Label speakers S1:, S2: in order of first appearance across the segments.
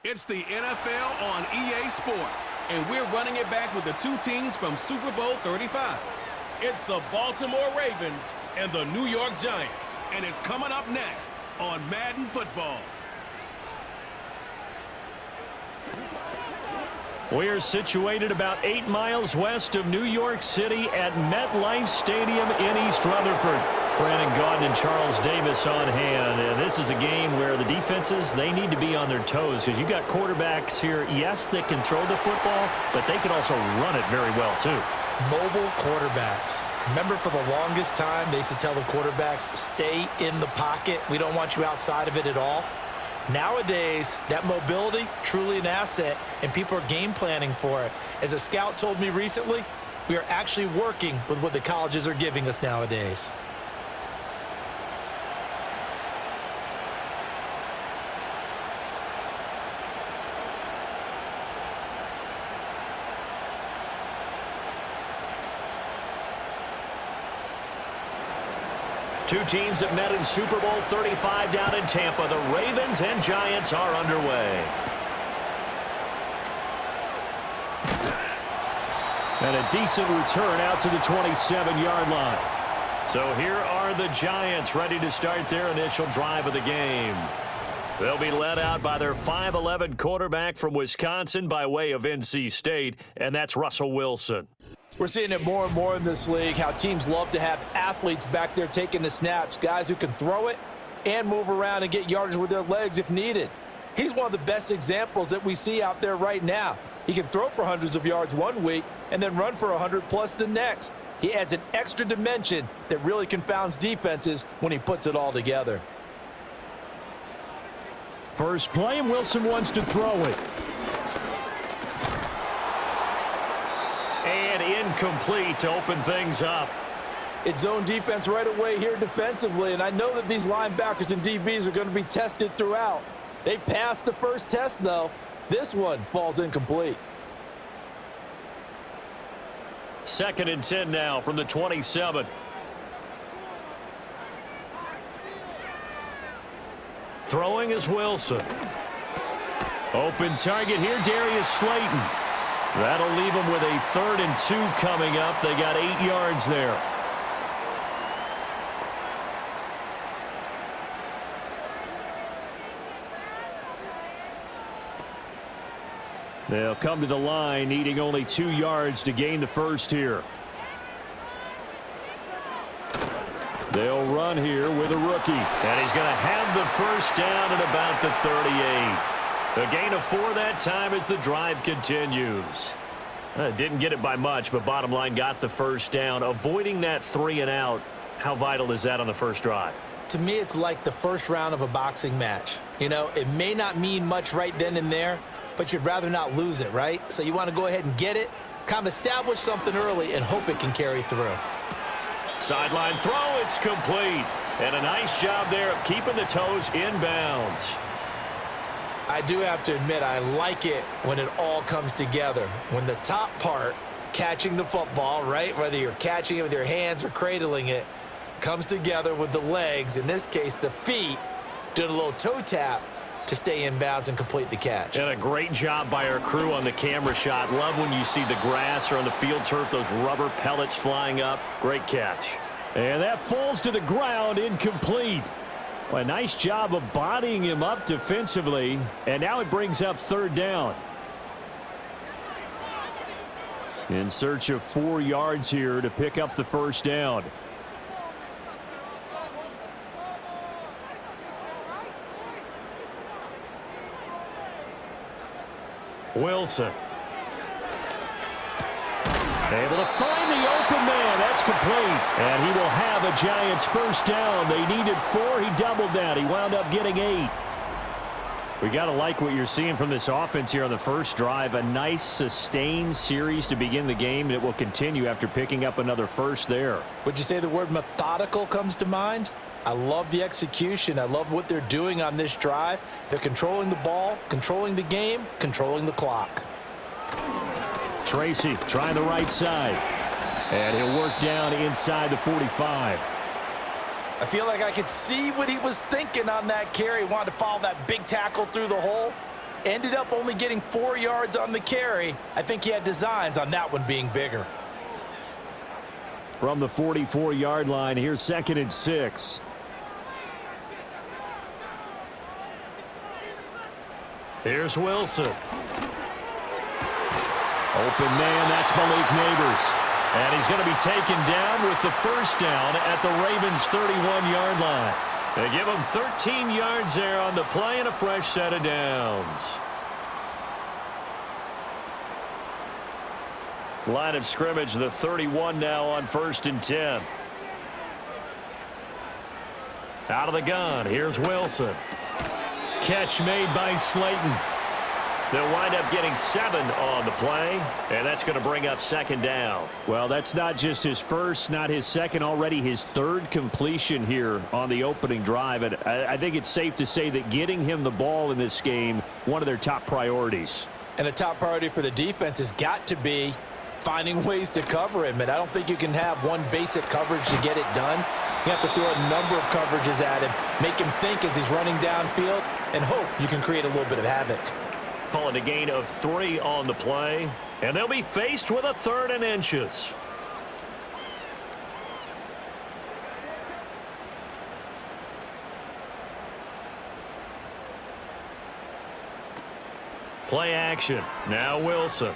S1: It's the NFL on EA Sports, and we're running it back with the two teams from Super Bowl 35. It's the Baltimore Ravens and the New York Giants, and it's coming up next on Madden Football.
S2: We're situated about 8 miles west of New York City at MetLife Stadium in East Rutherford. Brandon Gaudin and Charles Davis on hand. And this is a game where the defenses, they need to be on their toes because you've got quarterbacks here, yes, that can throw the football, but they can also run it very well too.
S3: Mobile quarterbacks. Remember, for the longest time, they used to tell the quarterbacks, stay in the pocket. We don't want you outside of it at all. Nowadays, that mobility, truly an asset, and people are game planning for it. As a scout told me recently, we are actually working with what the colleges are giving us nowadays.
S2: Two teams that met in Super Bowl 35 down in Tampa. The Ravens and Giants are underway. And a decent return out to the 27-yard line. So here are the Giants ready to start their initial drive of the game. They'll be led out by their 5'11" quarterback from Wisconsin by way of NC State, and that's Russell Wilson.
S3: We're seeing it more and more in this league, how teams love to have athletes back there taking the snaps, guys who can throw it and move around and get yardage with their legs if needed. He's one of the best examples that we see out there right now. He can throw for hundreds of yards one week and then run for 100+ the next. He adds an extra dimension that really confounds defenses when he puts it all together.
S2: First play, and Wilson wants to throw it. And incomplete to open things up.
S3: It's zone defense right away here defensively, and I know that these linebackers and DBs are going to be tested throughout. They passed the first test, though. This one falls incomplete.
S2: 2nd and 10 now from the 27. Throwing is Wilson. Open target here, Darius Slayton. That'll leave them with a 3rd and 2 coming up. They got 8 yards there. They'll come to the line, needing only 2 yards to gain the first here. They'll run here with a rookie. And he's going to have the first down at about the 38. A gain of 4 that time as the drive continues. Didn't get it by much, but bottom line got the first down. Avoiding that 3 and out, how vital is that on the first drive?
S3: To me, it's like the first round of a boxing match. You know, it may not mean much right then and there, but you'd rather not lose it, right? So you want to go ahead and get it, kind of establish something early, and hope it can carry through.
S2: Sideline throw, it's complete. And a nice job there of keeping the toes inbounds.
S3: I do have to admit, I like it when it all comes together. When the top part, catching the football, right, whether you're catching it with your hands or cradling it, comes together with the legs, in this case the feet, doing a little toe tap to stay in bounds and complete the catch.
S2: And a great job by our crew on the camera shot. Love when you see the grass or on the field turf, those rubber pellets flying up. Great catch. And that falls to the ground, incomplete. Well, a nice job of bodying him up defensively, and now it brings up 3rd down. In search of 4 yards here to pick up the first down. Wilson. Able to find the open man. That's complete. And he will have a Giants first down. They needed 4. He doubled that. He wound up getting 8. We got to like what you're seeing from this offense here on the first drive. A nice sustained series to begin the game. And it will continue after picking up another first there.
S3: Would you say the word methodical comes to mind? I love the execution. I love what they're doing on this drive. They're controlling the ball, controlling the game, controlling the clock.
S2: Tracy trying the right side. And he'll work down inside the 45.
S3: I feel like I could see what he was thinking on that carry. He wanted to follow that big tackle through the hole. Ended up only getting 4 yards on the carry. I think he had designs on that one being bigger.
S2: From the 44-yard line, here's 2nd and 6. Here's Wilson. Open man, that's Malik Neighbors. And he's going to be taken down with the first down at the Ravens' 31-yard line. They give him 13 yards there on the play and a fresh set of downs. Line of scrimmage, the 31 now on 1st and 10. Out of the gun, here's Wilson. Catch made by Slayton. They'll wind up getting 7 on the play, and that's going to bring up 2nd down. Well, that's not just his first, not his second, already his 3rd completion here on the opening drive. And I think it's safe to say that getting him the ball in this game, one of their top priorities.
S3: And a top priority for the defense has got to be finding ways to cover him. And I don't think you can have one basic coverage to get it done. You have to throw a number of coverages at him, make him think as he's running downfield, and hope you can create a little bit of havoc.
S2: Calling a gain of 3 on the play, and they'll be faced with a 3rd and inches. Play action. Now Wilson.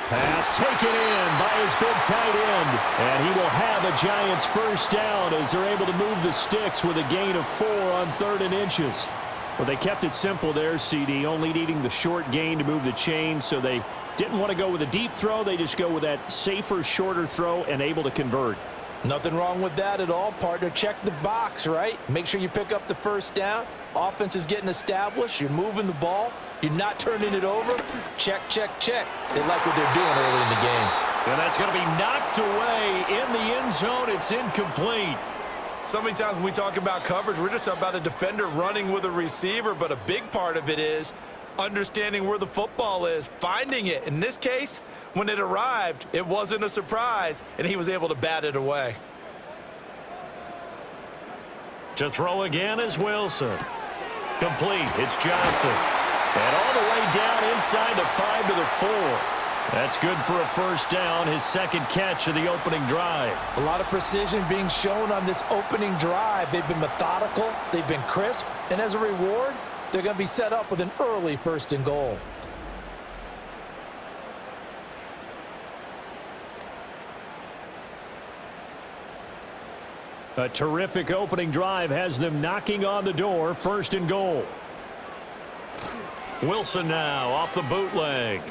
S2: Pass taken in by his big tight end. And he will have a Giants first down as they're able to move the sticks with a gain of 4 on 3rd and inches. Well, they kept it simple there, CD, only needing the short gain to move the chain, so they didn't want to go with a deep throw. They just go with that safer, shorter throw and able to convert.
S3: Nothing wrong with that at all, partner. Check the box, right? Make sure you pick up the first down. Offense is getting established. You're moving the ball. You're not turning it over. Check, check, check. They like what they're doing early in the game.
S2: And that's going to be knocked away in the end zone. It's incomplete.
S3: So many times when we talk about coverage, we're just about a defender running with a receiver, but a big part of it is understanding where the football is, finding it. In this case, when it arrived, it wasn't a surprise, and he was able to bat it away.
S2: To throw again is Wilson. Complete. It's Johnson. And all the way down inside the 5 to the 4. That's good for a first down, his 2nd catch of the opening drive.
S3: A lot of precision being shown on this opening drive. They've been methodical, they've been crisp, and as a reward, they're going to be set up with an early 1st and goal.
S2: A terrific opening drive has them knocking on the door, 1st and goal. Wilson now off the bootleg.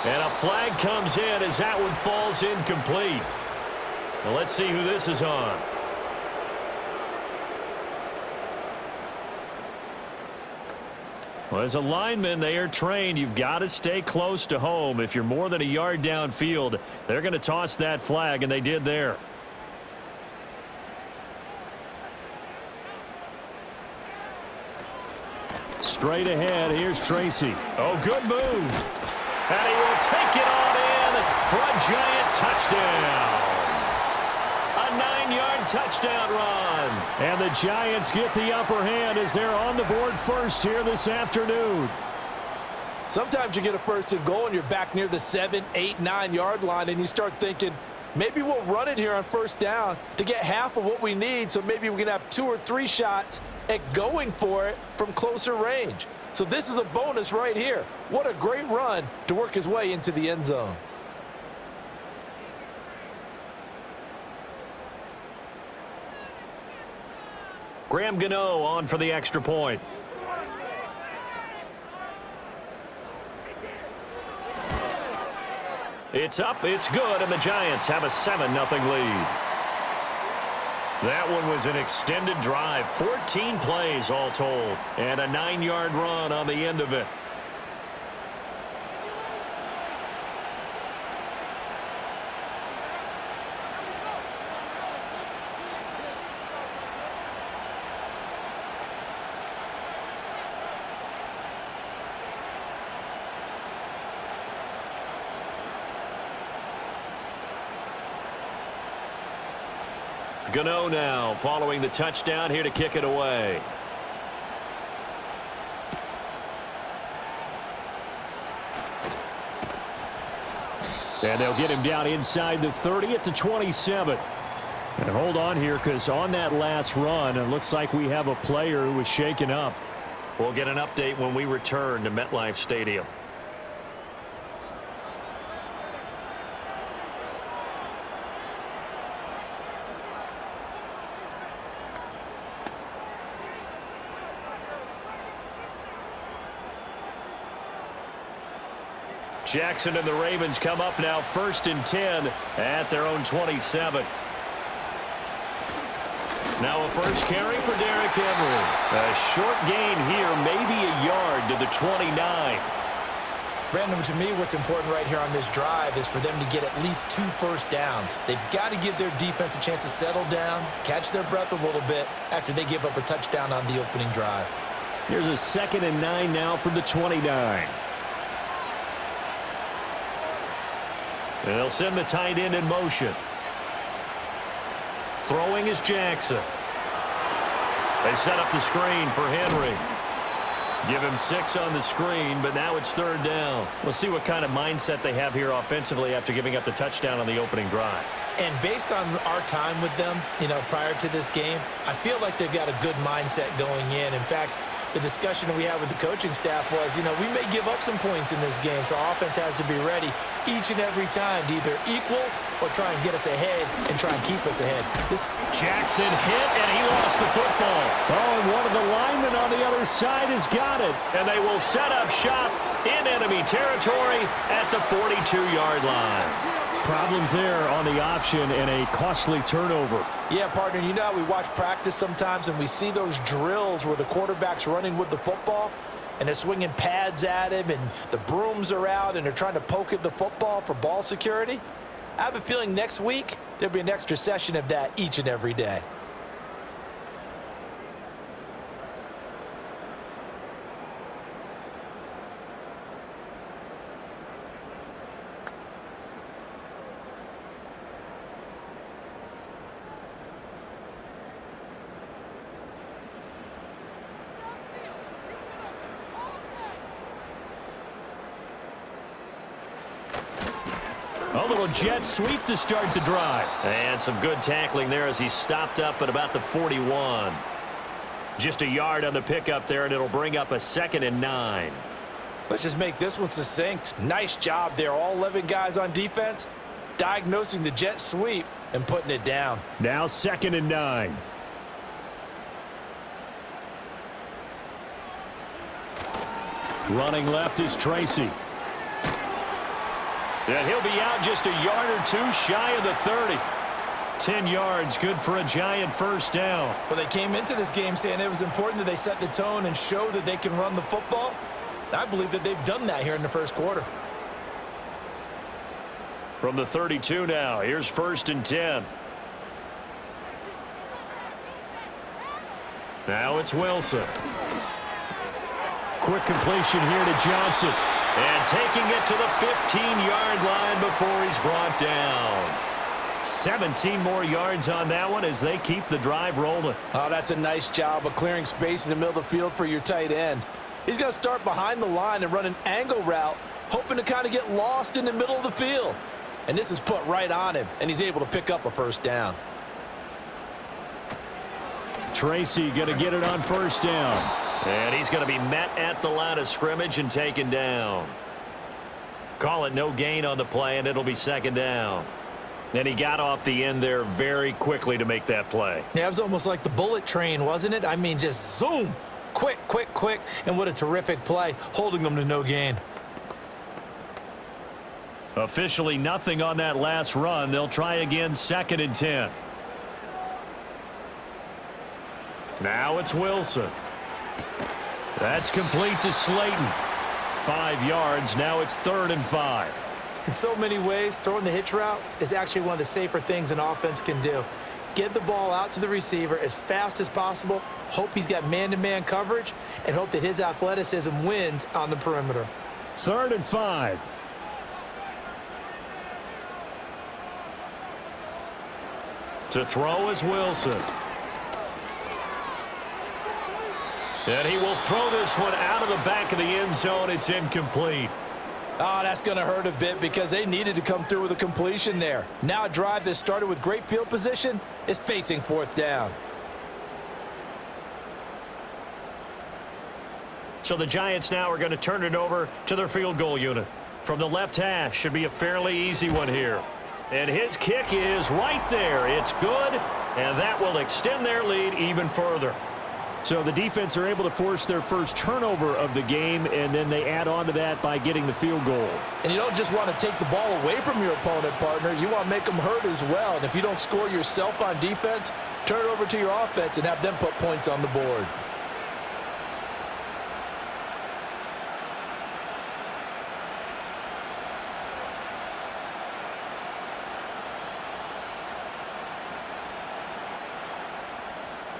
S2: And a flag comes in as that one falls incomplete. Well, let's see who this is on. Well, as a lineman, they are trained. You've got to stay close to home. If you're more than a yard downfield, they're going to toss that flag, and they did there. Straight ahead, here's Tracy. Oh, good move. And he will take it on in for a Giant touchdown. A 9-yard touchdown run. And the Giants get the upper hand as they're on the board first here this afternoon.
S3: Sometimes you get a 1st and goal and you're back near the 7, 8, 9-yard line, and you start thinking, maybe we'll run it here on 1st down to get half of what we need, so maybe we can have 2 or 3 shots at going for it from closer range. So this is a bonus right here. What a great run to work his way into the end zone.
S2: Graham Gano on for the extra point. It's up, it's good, and the Giants have a 7-0 lead. That one was an extended drive, 14 plays all told, and a 9-yard run on the end of it. Gano now following the touchdown here to kick it away. And they'll get him down inside the 30 at the 27. And hold on here, because on that last run, it looks like we have a player who was shaken up. We'll get an update when we return to MetLife Stadium. Jackson and the Ravens come up now 1st and 10 at their own 27. Now a first carry for Derrick Henry. A short gain here, maybe a yard to the 29.
S3: Brandon, to me, what's important right here on this drive is for them to get at least 2 first downs. They've got to give their defense a chance to settle down, catch their breath a little bit after they give up a touchdown on the opening drive.
S2: Here's a 2nd and 9 now from the 29. And they'll send the tight end in motion. Throwing is Jackson. They set up the screen for Henry. Give him 6 on the screen, but now it's 3rd down. We'll see what kind of mindset they have here offensively after giving up the touchdown on the opening drive.
S3: And based on our time with them, prior to this game, I feel like they've got a good mindset going in. In fact, the discussion we had with the coaching staff was, we may give up some points in this game, so our offense has to be ready each and every time to either equal or try and get us ahead and try and keep us ahead.
S2: Jackson hit, and he lost the football. Oh, and one of the linemen on the other side has got it. And they will set up shop in enemy territory at the 42-yard line. Problems there on the option and a costly turnover.
S3: Yeah, partner, how we watch practice sometimes and we see those drills where the quarterback's running with the football and they're swinging pads at him and the brooms are out and they're trying to poke at the football for ball security. I have a feeling next week there'll be an extra session of that each and every day.
S2: A little jet sweep to start the drive. And some good tackling there as he stopped up at about the 41. Just a yard on the pickup there, and it'll bring up a 2nd and 9.
S3: Let's just make this one succinct. Nice job there. All 11 guys on defense diagnosing the jet sweep and putting it down.
S2: Now 2nd and 9. Running left is Tracy. And he'll be out just a yard or 2 shy of the 30. 10 yards, good for a Giant first down.
S3: Well, they came into this game saying it was important that they set the tone and show that they can run the football. I believe that they've done that here in the first quarter.
S2: From the 32 now, here's 1st and 10. Now it's Wilson. Quick completion here to Johnson. And taking it to the 15-yard line before he's brought down. 17 more yards on that one as they keep the drive rolling.
S3: Oh, that's a nice job of clearing space in the middle of the field for your tight end. He's going to start behind the line and run an angle route, hoping to kind of get lost in the middle of the field. And this is put right on him, and he's able to pick up a first down.
S2: Tracy going to get it on 1st down. And he's going to be met at the line of scrimmage and taken down. Call it no gain on the play, and it'll be 2nd down. And he got off the end there very quickly to make that play.
S3: Yeah, it was almost like the bullet train, wasn't it? I mean, just zoom. Quick, quick, quick. And what a terrific play, holding them to no gain.
S2: Officially nothing on that last run. They'll try again 2nd and 10. Now it's Wilson. That's complete to Slayton. 5 yards. Now it's 3rd and 5.
S3: In so many ways, throwing the hitch route is actually one of the safer things an offense can do. Get the ball out to the receiver as fast as possible, hope he's got man-to-man coverage, and hope that his athleticism wins on the perimeter.
S2: 3rd and 5. To throw is Wilson. And he will throw this one out of the back of the end zone. It's incomplete.
S3: Oh, that's going to hurt a bit because they needed to come through with a completion there. Now a drive that started with great field position is facing fourth down.
S2: So the Giants now are going to turn it over to their field goal unit. From the left hash, should be a fairly easy one here. And his kick is right there. It's good, and that will extend their lead even further. So the defense are able to force their first turnover of the game, and then they add on to that by getting the field goal.
S3: And you don't just want to take the ball away from your opponent, partner. You want to make them hurt as well. And if you don't score yourself on defense, turn it over to your offense and have them put points on the board.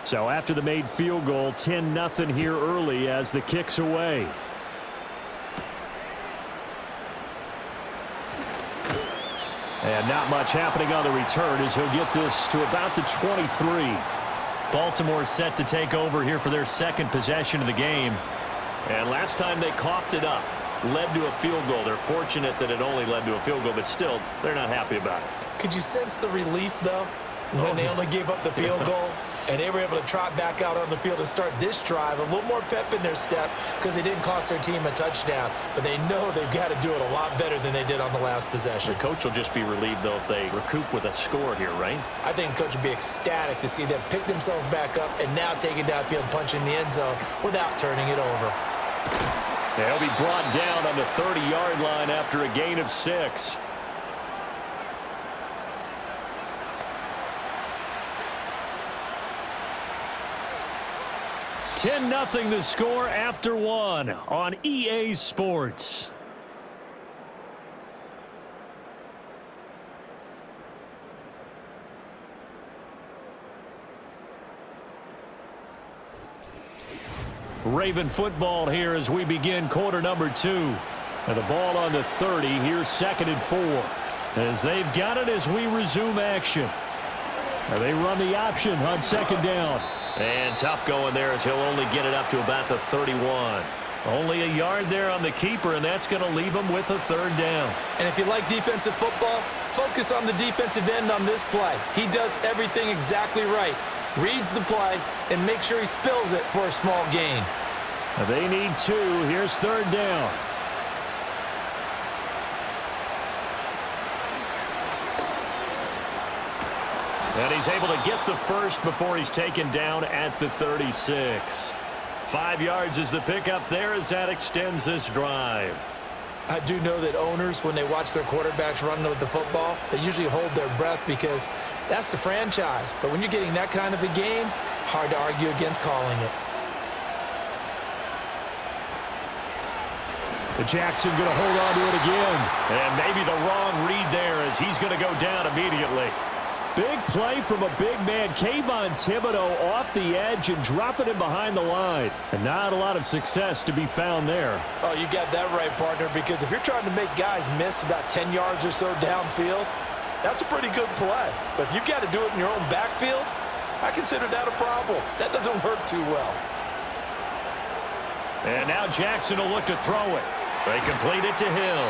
S2: So after the made field goal, 10-0 here early as the kick's away. And not much happening on the return as he'll get this to about the 23. Baltimore set to take over here for their second possession of the game. And last time they coughed it up, led to a field goal. They're fortunate that it only led to a field goal, but still, they're not happy about it.
S3: Could you sense the relief, though, when they only gave up the field goal? And they were able to trot back out on the field and start this drive. A little more pep in their step because they didn't cost their team a touchdown. But they know they've got to do it a lot better than they did on the last possession.
S2: The coach will just be relieved, though, if they recoup with a score here, right?
S3: I think the coach will be ecstatic to see them pick themselves back up and now take it downfield and punch in the end zone without turning it over.
S2: They'll be brought down on the 30-yard line after a gain of 6. 10-0 the score after 1 on EA Sports. Raven football here as we begin quarter number 2. And the ball on the 30. Here's 2nd and 4. As they've got it as we resume action. Now they run the option on 2nd down. And tough going there as he'll only get it up to about the 31. Only a yard there on the keeper, and that's going to leave him with a 3rd down.
S3: And if you like defensive football, focus on the defensive end on this play. He does everything exactly right. Reads the play and make sure he spills it for a small gain.
S2: Now they need 2. Here's 3rd down. And he's able to get the first before he's taken down at the 36. 5 yards is the pickup there as that extends this drive.
S3: I do know that owners, when they watch their quarterbacks run with the football, they usually hold their breath because that's the franchise. But when you're getting that kind of a game, hard to argue against calling it.
S2: The Jackson going to hold on to it again. And maybe the wrong read there as he's going to go down immediately. Big play from a big man, Kayvon Thibodeau, off the edge and dropping him behind the line. And not a lot of success to be found there.
S3: Oh, you got that right, partner, because if you're trying to make guys miss about 10 yards or so downfield, that's a pretty good play. But if you've got to do it in your own backfield, I consider that a problem. That doesn't work too well.
S2: And now Jackson will look to throw it. They complete it to Hill.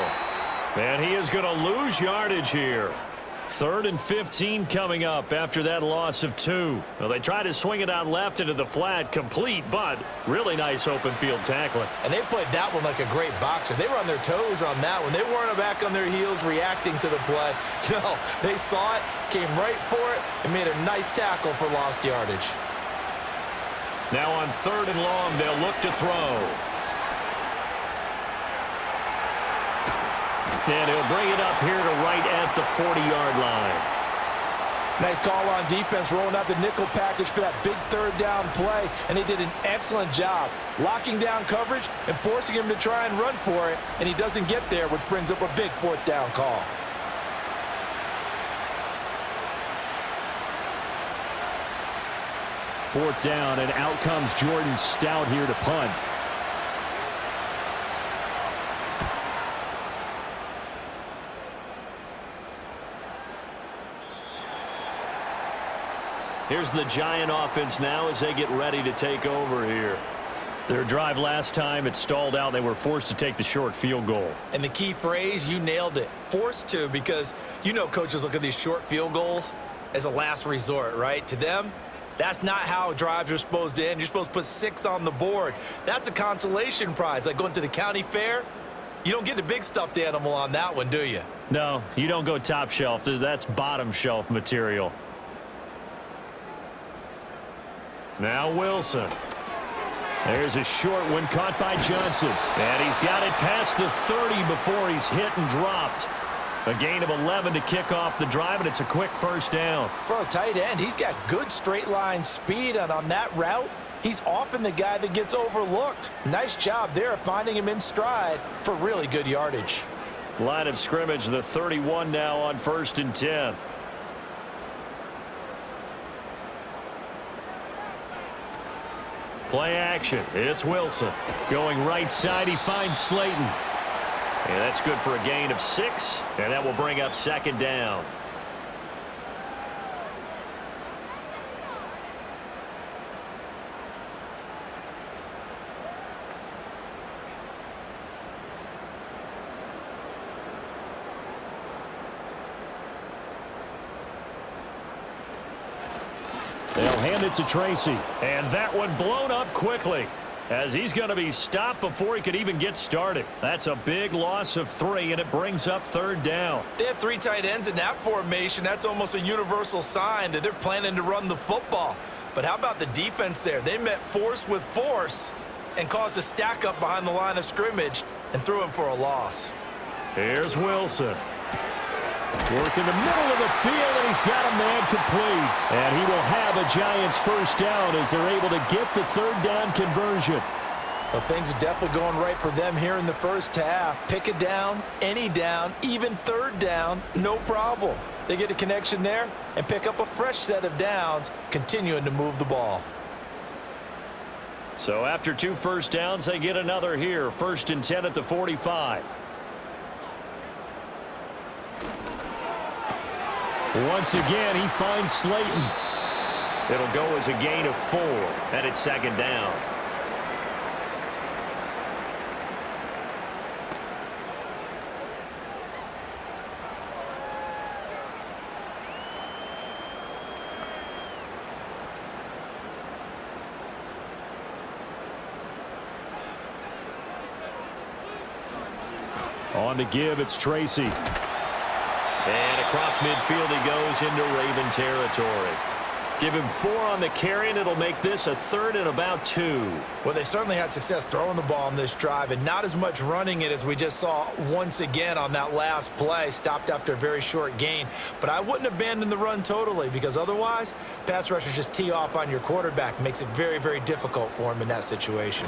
S2: And he is going to lose yardage here. 3rd and 15 coming up after that loss of 2. Well, they try to swing it out left into the flat, complete, but really nice open field tackling.
S3: And they played that one like a great boxer. They were on their toes on that one. They weren't back on their heels reacting to the play. No, they saw it, came right for it, and made a nice tackle for lost yardage.
S2: Now on 3rd and long, they'll look to throw. And he'll bring it up here to right at the 40-yard line.
S3: Nice call on defense, rolling out the nickel package for that big 3rd down play, and he did an excellent job locking down coverage and forcing him to try and run for it, and he doesn't get there, which brings up a big 4th down call.
S2: Fourth down, and out comes Jordan Stout here to punt. Here's the Giant offense now as they get ready to take over here. Their drive last time, it stalled out. They were forced to take the short field goal.
S3: And the key phrase, you nailed it, forced to, because you know coaches look at these short field goals as a last resort, right? To them, that's not how drives are supposed to end. You're supposed to put 6 on the board. That's a consolation prize, like going to the county fair. You don't get the big stuffed animal on that one, do you?
S2: No, you don't go top shelf. That's bottom shelf material. Now Wilson. There's a short one caught by Johnson. And he's got it past the 30 before he's hit and dropped. A gain of 11 to kick off the drive, and it's a quick first down.
S3: For a tight end, he's got good straight line speed, and on that route, he's often the guy that gets overlooked. Nice job there of finding him in stride for really good yardage.
S2: Line of scrimmage, the 31 now on 1st and 10. Play action. It's Wilson. Going right side, he finds Slayton. And that's good for a gain of 6, and that will bring up 2nd down. They'll hand it to Tracy. And that one blown up quickly, as he's going to be stopped before he could even get started. That's a big loss of 3, and it brings up 3rd down.
S3: They have 3 tight ends in that formation. That's almost a universal sign that they're planning to run the football. But how about the defense there? They met force with force and caused a stack up behind the line of scrimmage and threw him for a loss.
S2: Here's Wilson. Work in the middle of the field, and he's got a man complete. And he will have a Giants first down as they're able to get the 3rd down conversion.
S3: Well, things are definitely going right for them here in the first half. Pick a down, any down, even 3rd down, no problem. They get a connection there and pick up a fresh set of downs, continuing to move the ball.
S2: So after 2 first downs, they get another here. 1st and 10 at the 45. Once again, he finds Slayton. It'll go as a gain of 4, and it's 2nd down. On the give, it's Tracy. And across midfield he goes into Raven territory. Give him 4 on the carry, and it'll make this a 3rd and about 2.
S3: Well, they certainly had success throwing the ball on this drive, and not as much running it as we just saw once again on that last play. Stopped after a very short gain. But I wouldn't abandon the run totally, because otherwise, pass rushers just tee off on your quarterback. Makes it very, very difficult for him in that situation.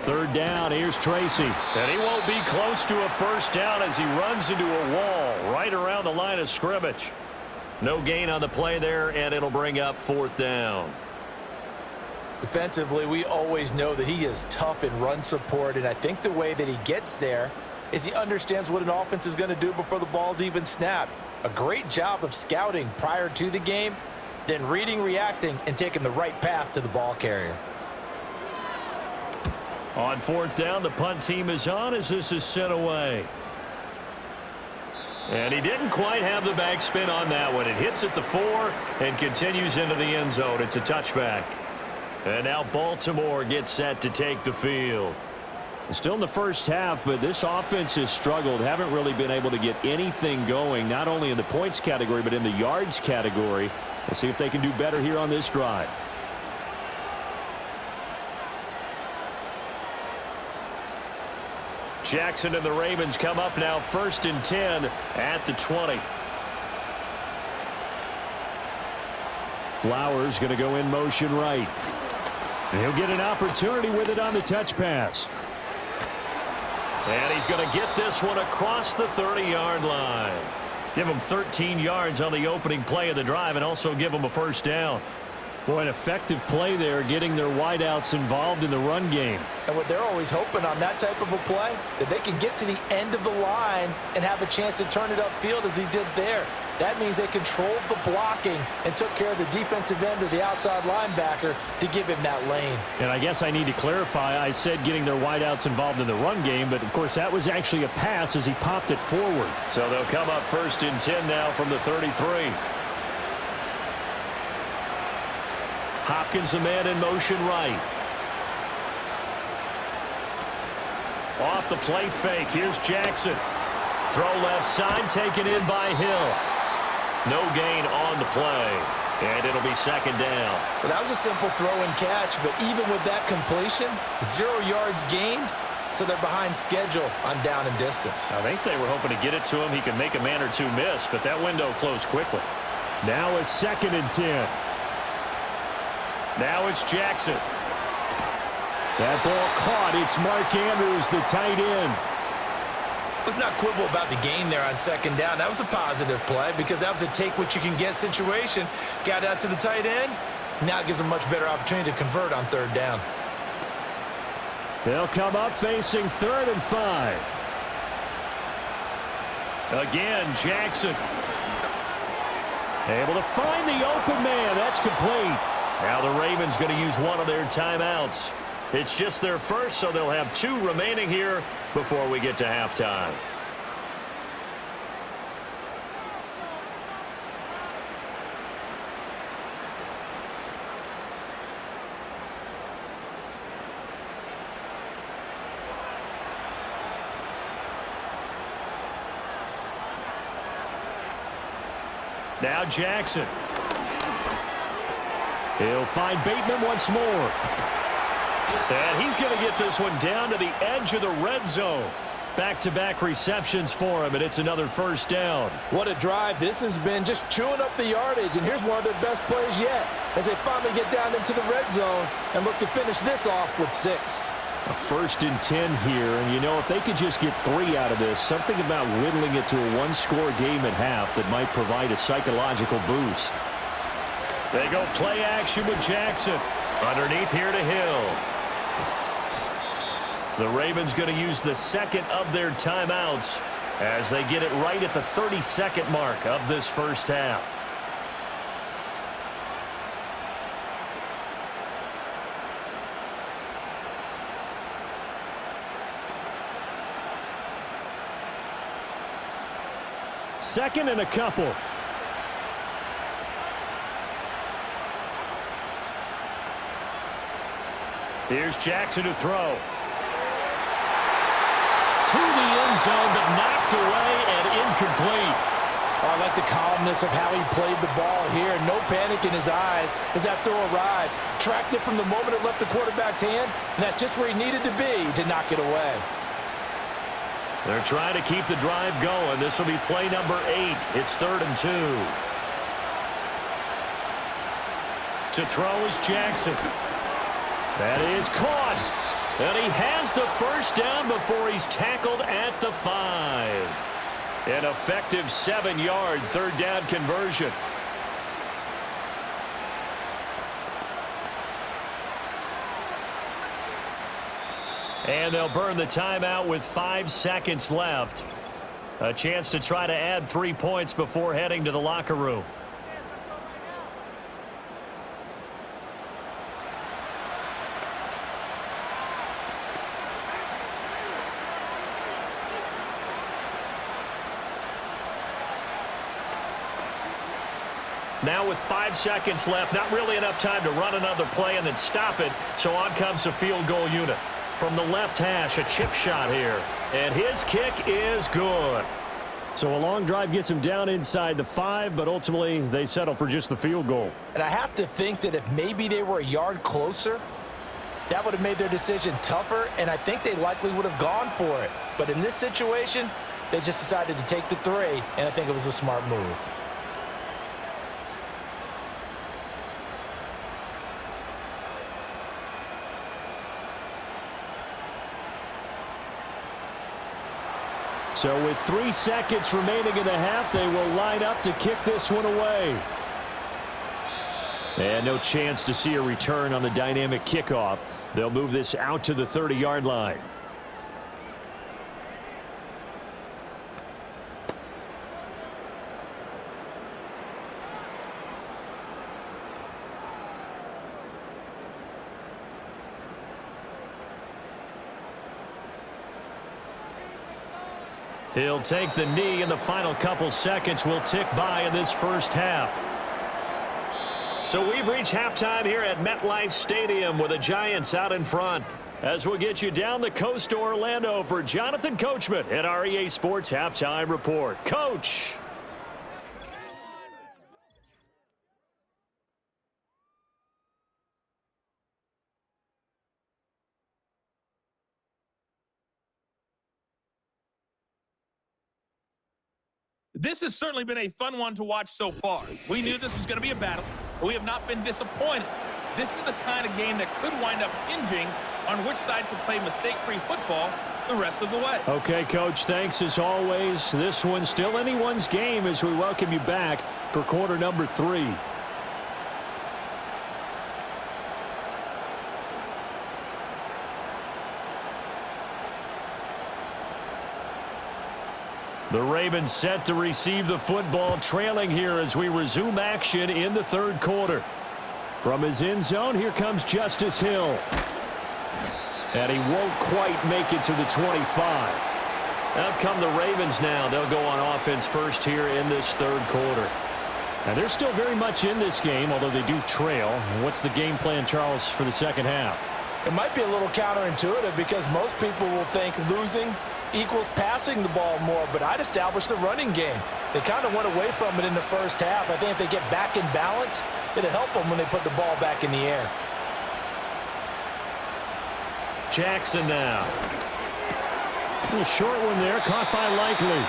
S2: 3rd down, here's Tracy. And he won't be close to a first down as he runs into a wall right around the line of scrimmage. No gain on the play there, and it'll bring up 4th down.
S3: Defensively, we always know that he is tough in run support, and I think the way that he gets there is he understands what an offense is going to do before the ball's even snapped. A great job of scouting prior to the game, then reading, reacting, and taking the right path to the ball carrier.
S2: On 4th down, the punt team is on as this is sent away. And he didn't quite have the backspin on that one. It hits at the 4 and continues into the end zone. It's a touchback. And now Baltimore gets set to take the field. Still in the first half, but this offense has struggled. Haven't really been able to get anything going, not only in the points category, but in the yards category. We'll see if they can do better here on this drive. Jackson and the Ravens come up now 1st and 10 at the 20. Flowers going to go in motion right. And he'll get an opportunity with it on the touch pass. And he's going to get this one across the 30-yard line. Give him 13 yards on the opening play of the drive and also give him a first down. Boy, an effective play there, getting their wideouts involved in the run game.
S3: And what they're always hoping on that type of a play, that they can get to the end of the line and have a chance to turn it upfield as he did there. That means they controlled the blocking and took care of the defensive end or the outside linebacker to give him that lane.
S2: And I guess I need to clarify, I said getting their wideouts involved in the run game, but of course that was actually a pass as he popped it forward. So they'll come up 1st and 10 now from the 33. Hopkins, a man in motion right. Off the play fake, here's Jackson. Throw left side, taken in by Hill. No gain on the play, and it'll be 2nd down.
S3: Well, that was a simple throw and catch, but even with that completion, 0 yards gained, so they're behind schedule on down and distance.
S2: I think they were hoping to get it to him. He could make a man or two miss, but that window closed quickly. Now a 2nd and 10. Now it's Jackson. That ball caught. It's Mark Andrews, the tight end.
S3: Let's not quibble about the gain there on 2nd down. That was a positive play because that was a take-what-you-can-get situation. Got out to the tight end. Now it gives them a much better opportunity to convert on 3rd down.
S2: They'll come up facing 3rd and 5. Again, Jackson. Able to find the open man. That's complete. Now the Ravens going to use one of their timeouts. It's just their first, so they'll have 2 remaining here before we get to halftime. Now Jackson. He'll find Bateman once more. And he's going to get this one down to the edge of the red zone. Back-to-back receptions for him, and it's another 1st down.
S3: What a drive. This has been just chewing up the yardage, and here's one of their best plays yet as they finally get down into the red zone and look to finish this off with 6.
S2: A 1st and 10 here, and you know, if they could just get 3 out of this, something about whittling it to a 1-score game at half that might provide a psychological boost. They go play action with Jackson. Underneath here to Hill. The Ravens going to use the 2nd of their timeouts as they get it right at the 32nd mark of this 1st half. Second and a couple. Here's Jackson to throw. To the end zone, but knocked away and incomplete.
S3: I like the calmness of how he played the ball here. No panic in his eyes as that throw arrived. Tracked it from the moment it left the quarterback's hand, and that's just where he needed to be to knock it away.
S2: They're trying to keep the drive going. This will be play number 8. It's 3rd and 2. To throw is Jackson. That is caught. And he has the 1st down before he's tackled at the 5. An effective 7-yard 3rd down conversion. And they'll burn the timeout with 5 seconds left. A chance to try to add 3 points before heading to the locker room. Now with 5 seconds left, not really enough time to run another play and then stop it. So on comes the field goal unit. From the left hash, a chip shot here. And his kick is good. So a long drive gets him down inside the 5, but ultimately they settle for just the field goal.
S3: And I have to think that if maybe they were a yard closer, that would have made their decision tougher, and I think they likely would have gone for it. But in this situation, they just decided to take the 3, and I think it was a smart move.
S2: So with 3 seconds remaining in the half, they will line up to kick this one away. And no chance to see a return on the dynamic kickoff. They'll move this out to the 30-yard line. He'll take the knee, and the final couple seconds will tick by in this first half. So we've reached halftime here at MetLife Stadium with the Giants out in front. As we'll get you down the coast to Orlando for Jonathan Coachman at our EA Sports Halftime Report. Coach.
S4: This has certainly been a fun one to watch so far. We knew this was going to be a battle, but we have not been disappointed. This is the kind of game that could wind up hinging on which side can play mistake-free football the rest of the way.
S2: Okay, Coach, thanks as always. This one's still anyone's game as we welcome you back for quarter number 3. The Ravens set to receive the football, trailing here as we resume action in the third quarter. From his end zone, here comes Justice Hill. And he won't quite make it to the 25. Out come the Ravens now. They'll go on offense first here in this third quarter. And they're still very much in this game, although they do trail. What's the game plan, Charles, for the second half?
S3: It might be a little counterintuitive because most people will think losing equals passing the ball more, but I'd establish the running game. They kind of went away from it in the first half. I think if they get back in balance, it'll help them when they put the ball back in the air.
S2: Jackson now. A little short one there, caught by Likely.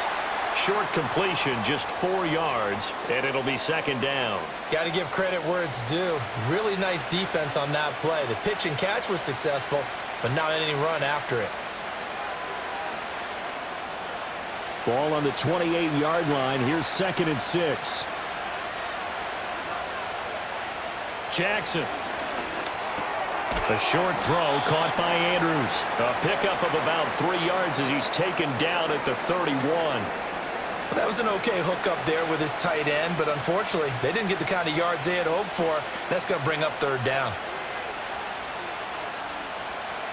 S2: Short completion, just 4 yards, and it'll be second down.
S3: Got to give credit where it's due. Really nice defense on that play. The pitch and catch was successful, but not any run after it.
S2: Ball on the 28-yard line. Here's 2nd and 6. Jackson. A short throw caught by Andrews. A pickup of about 3 yards as he's taken down at the 31.
S3: That was an okay hookup there with his tight end, but unfortunately, they didn't get the kind of yards they had hoped for. That's going to bring up third down.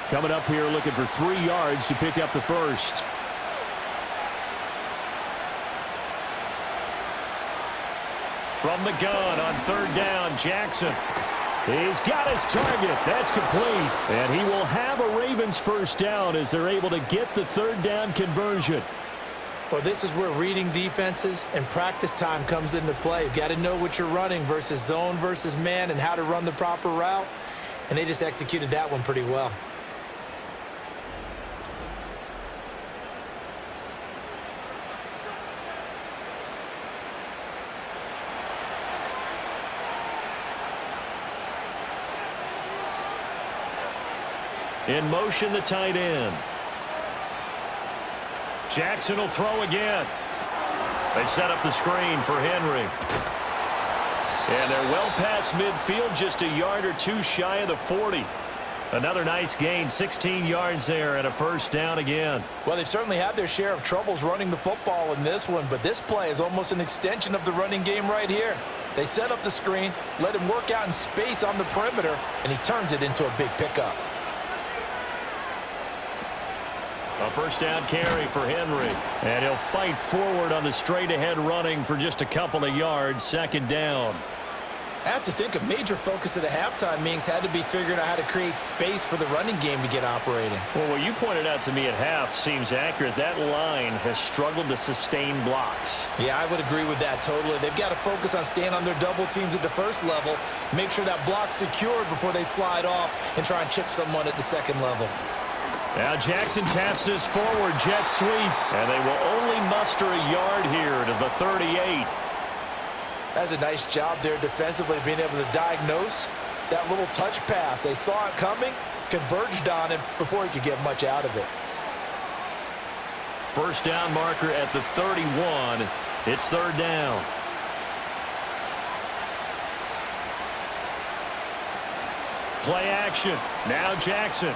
S2: Coming up here looking for 3 yards to pick up the first. From the gun on third down, Jackson. He's got his target. That's complete. And he will have a Ravens first down as they're able to get the third down conversion.
S3: Well, this is where reading defenses and practice time comes into play. You've got to know what you're running versus zone versus man and how to run the proper route. And they just executed that one pretty well.
S2: In motion, the tight end. Jackson will throw again. They set up the screen for Henry. And they're well past midfield, just a yard or two shy of the 40. Another nice gain, 16 yards there and a first down again.
S3: Well, they've certainly had their share of troubles running the football in this one, but this play is almost an extension of the running game right here. They set up the screen, let him work out in space on the perimeter, and he turns it into a big pickup.
S2: A first down carry for Henry. And he'll fight forward on the straight-ahead running for just a couple of yards. Second down.
S3: I have to think a major focus of the halftime meetings had to be figuring out how to create space for the running game to get operating.
S2: Well, what you pointed out to me at half seems accurate. That line has struggled to sustain blocks.
S3: Yeah, I would agree with that totally. They've got to focus on staying on their double teams at the first level, make sure that block's secured before they slide off and try and chip someone at the second level.
S2: Now Jackson taps this forward, jet sweep, and they will only muster a yard here to the 38.
S3: That's a nice job there defensively, being able to diagnose that little touch pass. They saw it coming, converged on him before he could get much out of it.
S2: First down marker at the 31. It's third down. Play action. Now Jackson.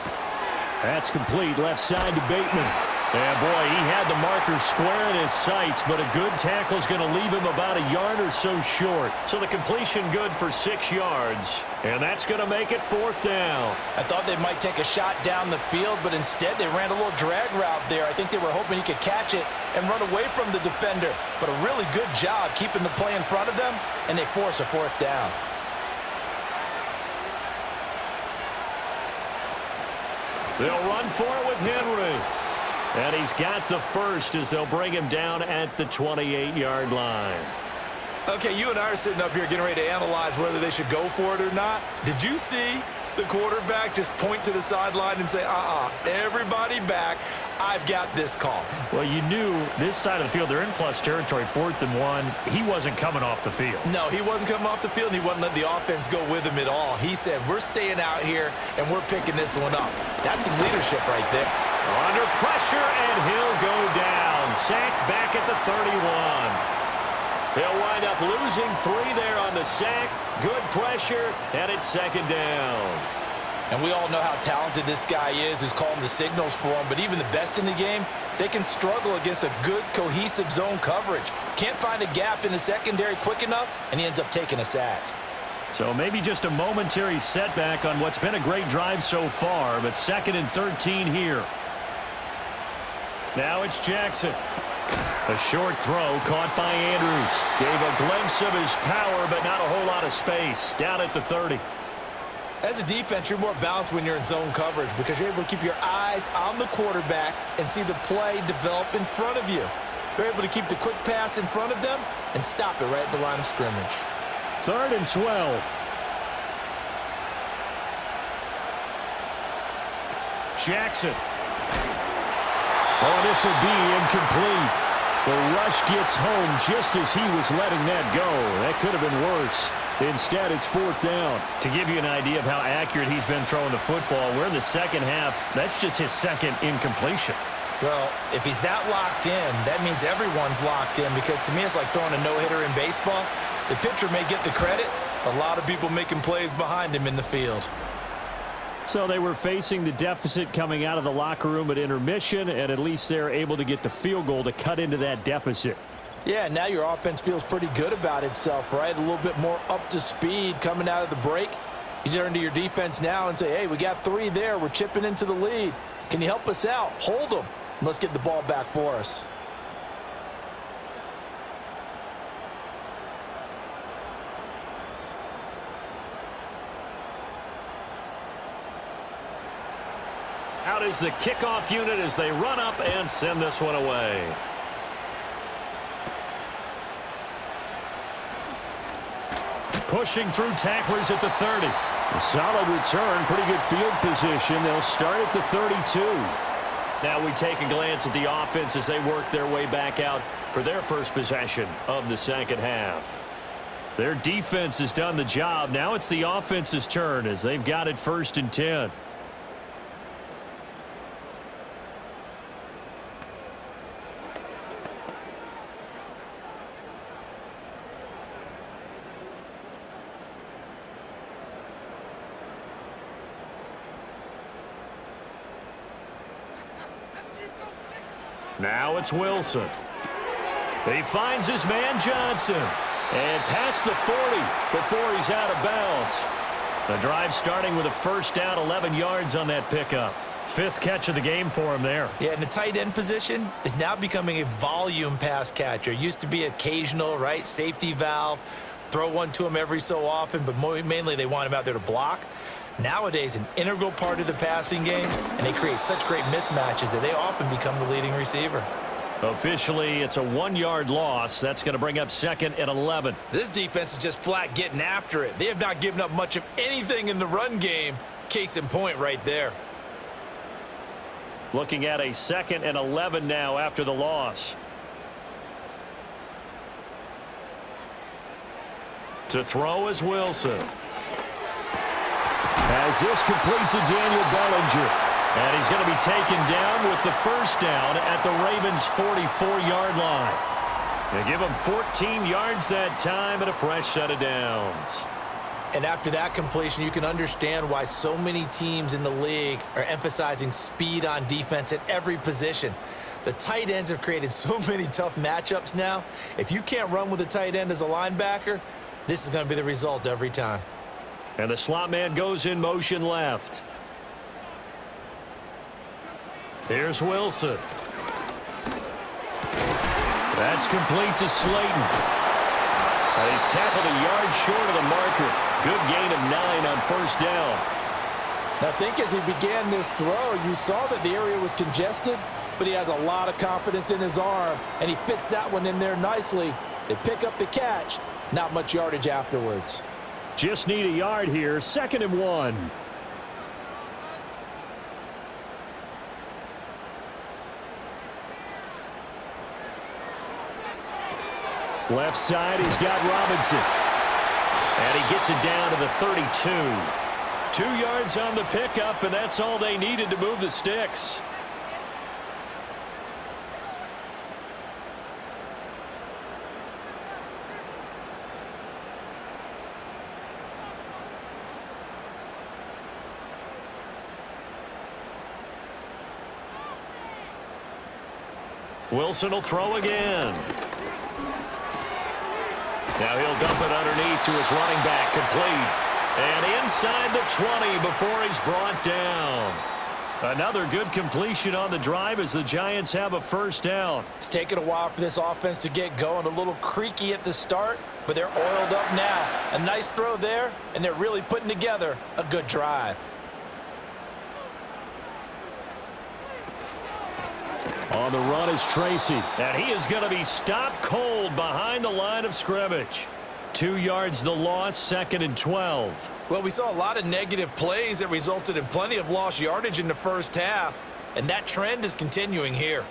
S2: That's complete, left side to Bateman. And boy, he had the marker square in his sights, but a good tackle is going to leave him about a yard or so short. So the completion good for 6 yards, and that's going to make it 4th down.
S3: I thought they might take a shot down the field, but instead they ran a little drag route there. I think they were hoping he could catch it and run away from the defender, but a really good job keeping the play in front of them, and they force a 4th down.
S2: They'll run for it with Henry. And he's got the first as they'll bring him down at the 28-yard line.
S3: Okay, you and I are sitting up here getting ready to analyze whether they should go for it or not. Did you see the quarterback just point to the sideline and say, everybody back, I've got this call?
S2: Well, you knew this side of the field, they're in plus territory, 4th and 1. He wasn't coming off the field.
S3: No, he wasn't coming off the field, and he wasn't letting the offense go with him at all. He said, we're staying out here, and we're picking this one up. That's some leadership right there.
S2: Under pressure, and he'll go down. Sacked back at the 31. He'll wind up losing 3 there on the sack. Good pressure, and it's 2nd down.
S3: And we all know how talented this guy is who's calling the signals for him, but even the best in the game, they can struggle against a good, cohesive zone coverage. Can't find a gap in the secondary quick enough, and he ends up taking a sack.
S2: So maybe just a momentary setback on what's been a great drive so far, but 2nd and 13 here. Now it's Jackson. A short throw caught by Andrews. Gave a glimpse of his power, but not a whole lot of space. Down at the 30.
S3: As a defense, you're more balanced when you're in zone coverage because you're able to keep your eyes on the quarterback and see the play develop in front of you. They're able to keep the quick pass in front of them and stop it right at the line of scrimmage.
S2: 3rd and 12. Jackson. Oh, this will be incomplete. The rush gets home just as he was letting that go. That could have been worse. Instead, it's 4th down. To give you an idea of how accurate he's been throwing the football, we're in the 2nd half. That's just his 2nd incompletion.
S3: Well, if he's that locked in, that means everyone's locked in because to me it's like throwing a no-hitter in baseball. The pitcher may get the credit, a lot of people making plays behind him in the field.
S2: So they were facing the deficit coming out of the locker room at intermission, and at least they're able to get the field goal to cut into that deficit.
S3: Yeah, now your offense feels pretty good about itself, right? A little bit more up to speed coming out of the break. You turn to your defense now and say, hey, we got 3 there. We're chipping into the lead. Can you help us out? Hold them. Let's get the ball back for us.
S2: Out is the kickoff unit as they run up and send this one away. Pushing through tacklers at the 30. A solid return, pretty good field position. They'll start at the 32. Now we take a glance at the offense as they work their way back out for their first possession of the 2nd half. Their defense has done the job. Now it's the offense's turn as they've got it 1st and 10. Now it's Wilson. He finds his man Johnson. And past the 40 before he's out of bounds. The drive starting with a 1st down, 11 yards on that pickup. 5th catch of the game for him there.
S3: Yeah, and the tight end position is now becoming a volume pass catcher. Used to be occasional, right? Safety valve. Throw one to him every so often, but mainly they want him out there to block. Nowadays, an integral part of the passing game, and they create such great mismatches that they often become the leading receiver.
S2: Officially, it's a 1-yard loss. That's going to bring up 2nd and 11.
S3: This defense is just flat getting after it. They have not given up much of anything in the run game. Case in point right there.
S2: Looking at a 2nd and 11 now after the loss. To throw is Wilson. As this complete to Daniel Bellinger. And he's going to be taken down with the 1st down at the Ravens' 44-yard line. They give him 14 yards that time and a fresh set of downs.
S3: And after that completion, you can understand why so many teams in the league are emphasizing speed on defense at every position. The tight ends have created so many tough matchups now. If you can't run with a tight end as a linebacker, this is going to be the result every time.
S2: And the slot man goes in motion left. Here's Wilson. That's complete to Slayton. And he's tackled a yard short of the marker. Good gain of 9 on first down.
S3: I think as he began this throw, you saw that the area was congested, but he has a lot of confidence in his arm, and he fits that one in there nicely. They pick up the catch, not much yardage afterwards.
S2: Just need a yard here, 2nd and 1. Left side, he's got Robinson. And he gets it down to the 32. 2 yards on the pickup, and that's all they needed to move the sticks. Wilson will throw again. Now he'll dump it underneath to his running back, complete. And inside the 20 before he's brought down. Another good completion on the drive as the Giants have a first down.
S3: It's taken a while for this offense to get going. A little creaky at the start, but they're oiled up now. A nice throw there, and they're really putting together a good drive.
S2: On the run is Tracy. And he is going to be stopped cold behind the line of scrimmage. 2 yards the loss, 2nd and 12.
S3: Well, we saw a lot of negative plays that resulted in plenty of lost yardage in the first half, and that trend is continuing here.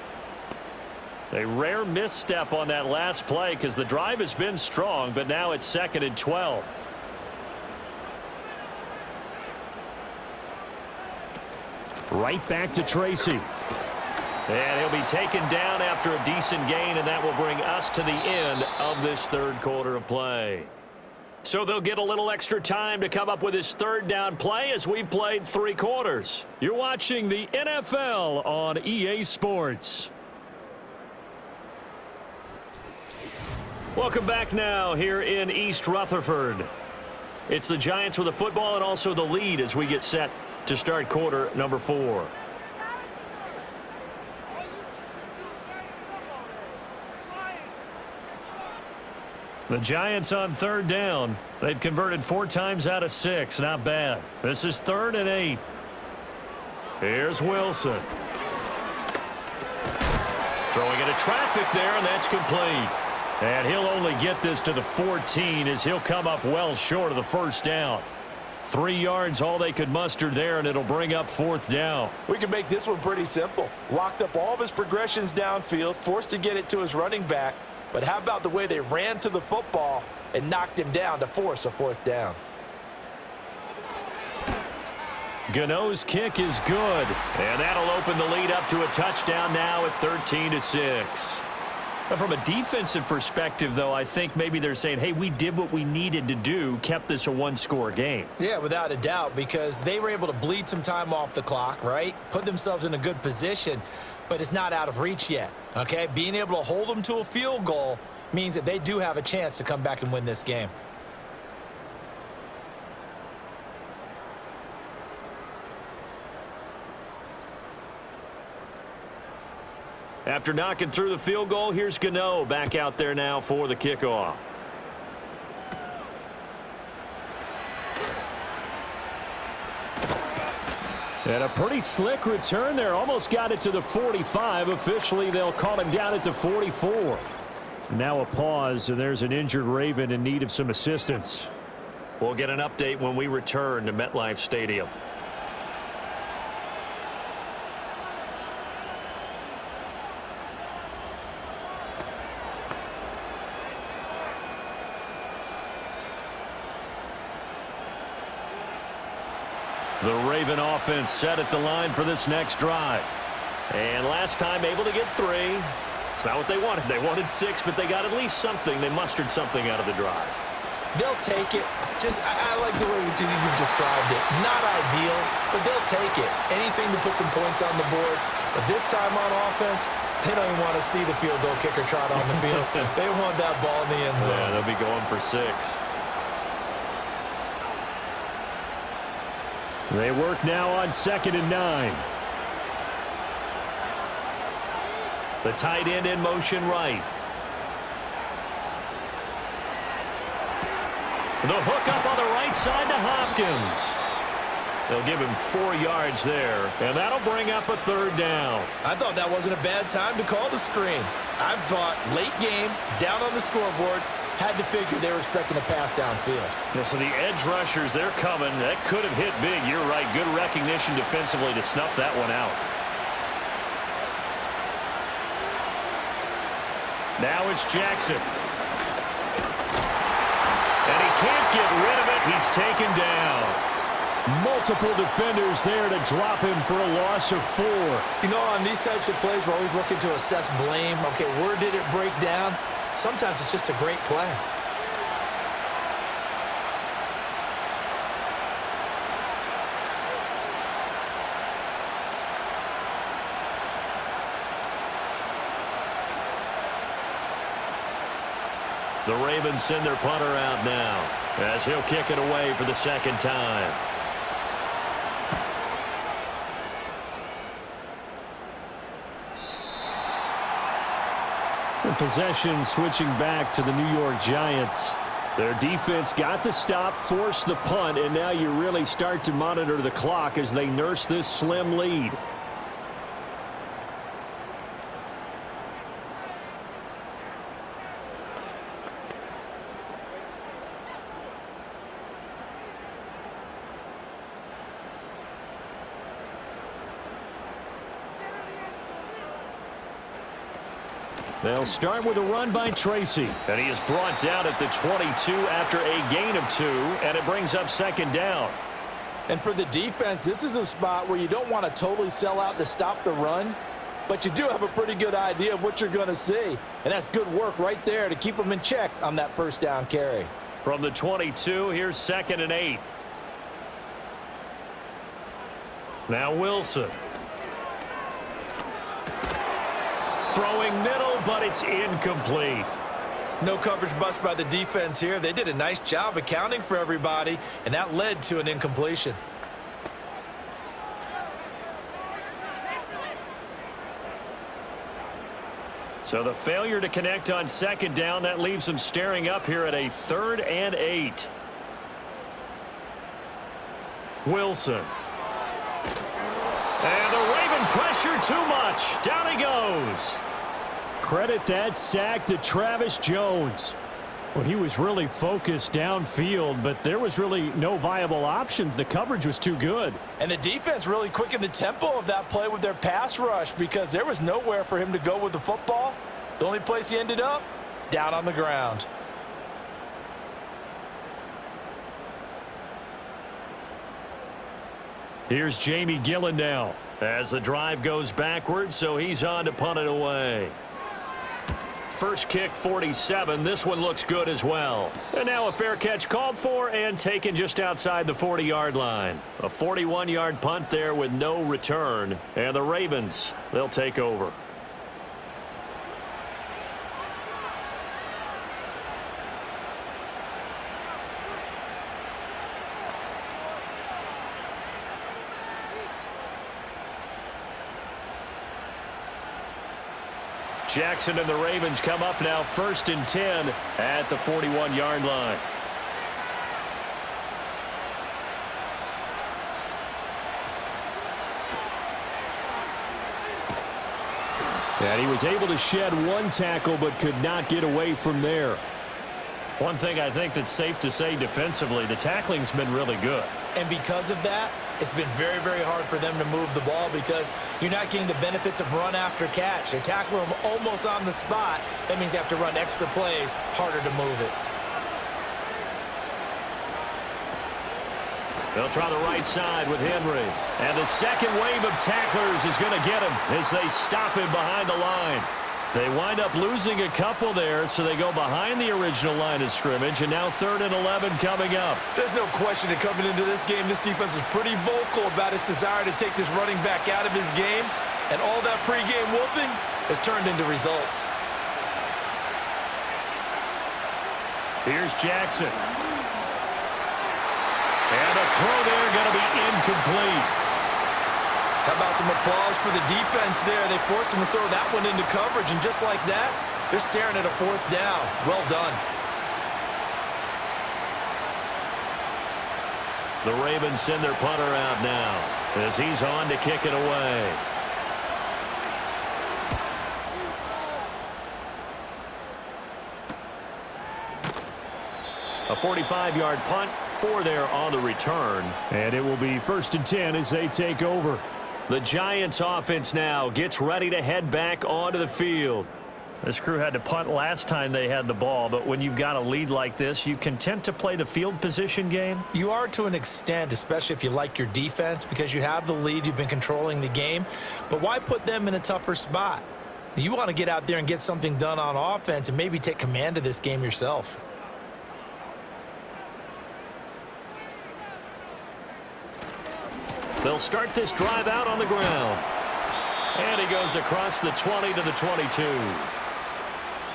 S2: A rare misstep on that last play because the drive has been strong, but now it's 2nd and 12. Right back to Tracy. And he'll be taken down after a decent gain, and that will bring us to the end of this 3rd quarter of play. So they'll get a little extra time to come up with his 3rd down play as we've played 3 quarters. You're watching the NFL on EA Sports. Welcome back now here in East Rutherford. It's the Giants with the football and also the lead as we get set to start quarter number 4. The Giants on 3rd down. They've converted 4 times out of 6. Not bad. This is 3rd and 8. Here's Wilson. Throwing into traffic there, and that's complete. And he'll only get this to the 14 as he'll come up well short of the first down. 3 yards all they could muster there, and it'll bring up 4th down.
S3: We can make this one pretty simple. Locked up all of his progressions downfield, forced to get it to his running back. But how about the way they ran to the football and knocked him down to force a 4th down?
S2: Gano's kick is good, and that'll open the lead up to a touchdown now at 13-6. From a defensive perspective, though, I think maybe they're saying, hey, we did what we needed to do, kept this a 1-score game.
S3: Yeah, without a doubt, because they were able to bleed some time off the clock, right? Put themselves in a good position, but it's not out of reach yet, okay? Being able to hold them to a field goal means that they do have a chance to come back and win this game.
S2: After knocking through the field goal, here's Gano back out there now for the kickoff. And a pretty slick return there. Almost got it to the 45. Officially, they'll call him down at the 44. Now a pause, and there's an injured Raven in need of some assistance. We'll get an update when we return to MetLife Stadium. The Raven offense set at the line for this next drive. And last time able to get 3. It's not what they wanted. They wanted 6, but they got at least something. They mustered something out of the drive.
S3: They'll take it. I like the way you've described it. Not ideal, but they'll take it. Anything to put some points on the board. But this time on offense, they don't even want to see the field goal kicker trot on the field. They want that ball in the end zone.
S2: Yeah, they'll be going for 6. They work now on 2nd and 9. The tight end in motion right. The hook up on the right side to Hopkins. They'll give him 4 yards there, and that'll bring up a 3rd down.
S3: I thought that wasn't a bad time to call the screen. I thought late game, down on the scoreboard, had to figure they were expecting a pass downfield.
S2: Yeah, so the edge rushers, they're coming. That could have hit big. You're right. Good recognition defensively to snuff that one out. Now it's Jackson. And he can't get rid of it. He's taken down. Multiple defenders there to drop him for a loss of 4.
S3: You know, on these types of plays, we're always looking to assess blame. Okay, where did it break down? Sometimes it's just a great play.
S2: The Ravens send their punter out now as he'll kick it away for the 2nd time. The possession switching back to the New York Giants. Their defense got the stop, forced the punt, and now you really start to monitor the clock as they nurse this slim lead. They'll start with a run by Tracy. And he is brought down at the 22 after a gain of 2, and it brings up 2nd down.
S3: And for the defense, this is a spot where you don't want to totally sell out to stop the run, but you do have a pretty good idea of what you're going to see. And that's good work right there to keep them in check on that 1st down carry.
S2: From the 22, here's 2nd and 8. Now Wilson. Throwing middle, but it's incomplete.
S3: No coverage bust by the defense here. They did a nice job accounting for everybody, and that led to an incompletion.
S2: So the failure to connect on 2nd down, that leaves them staring up here at a 3rd and 8. Wilson. And the Raven pressure too much. Down he goes. Credit that sack to Travis Jones. Well, he was really focused downfield, but there was really no viable options. The coverage was too good.
S3: And the defense really quickened the tempo of that play with their pass rush because there was nowhere for him to go with the football. The only place he ended up, down on the ground.
S2: Here's Jamie Gillen now as the drive goes backwards, so he's on to punt it away. First kick 47. This one looks good as well. And now a fair catch called for and taken just outside the 40-yard line. A 41-yard punt there with no return. And the Ravens, they'll take over. Jackson and the Ravens come up now 1st and 10 at the 41-yard line. And he was able to shed 1 tackle but could not get away from there. One thing I think that's safe to say defensively, the tackling's been really good.
S3: And because of that, it's been very, very hard for them to move the ball because you're not getting the benefits of run after catch. They tackle them almost on the spot. That means you have to run extra plays, harder to move it.
S2: They'll try the right side with Henry. And the second wave of tacklers is going to get him as they stop him behind the line. They wind up losing a couple there, so they go behind the original line of scrimmage, and now 3rd and 11 coming up.
S3: There's no question that coming into this game, this defense was pretty vocal about its desire to take this running back out of his game, and all that pregame wolfing has turned into results.
S2: Here's Jackson. And a throw there going to be incomplete.
S3: How about some applause for the defense there? They forced him to throw that one into coverage, and just like that, they're staring at a 4th down. Well done.
S2: The Ravens send their punter out now as he's on to kick it away. A 45-yard punt, 4 there on the return. And it will be 1st and 10 as they take over. The Giants offense now gets ready to head back onto the field. This crew had to punt last time they had the ball, but when you've got a lead like this, you content to play the field position game?
S3: You are to an extent, especially if you like your defense, because you have the lead, you've been controlling the game. But why put them in a tougher spot? You want to get out there and get something done on offense and maybe take command of this game yourself.
S2: They'll start this drive out on the ground. And he goes across the 20 to the 22.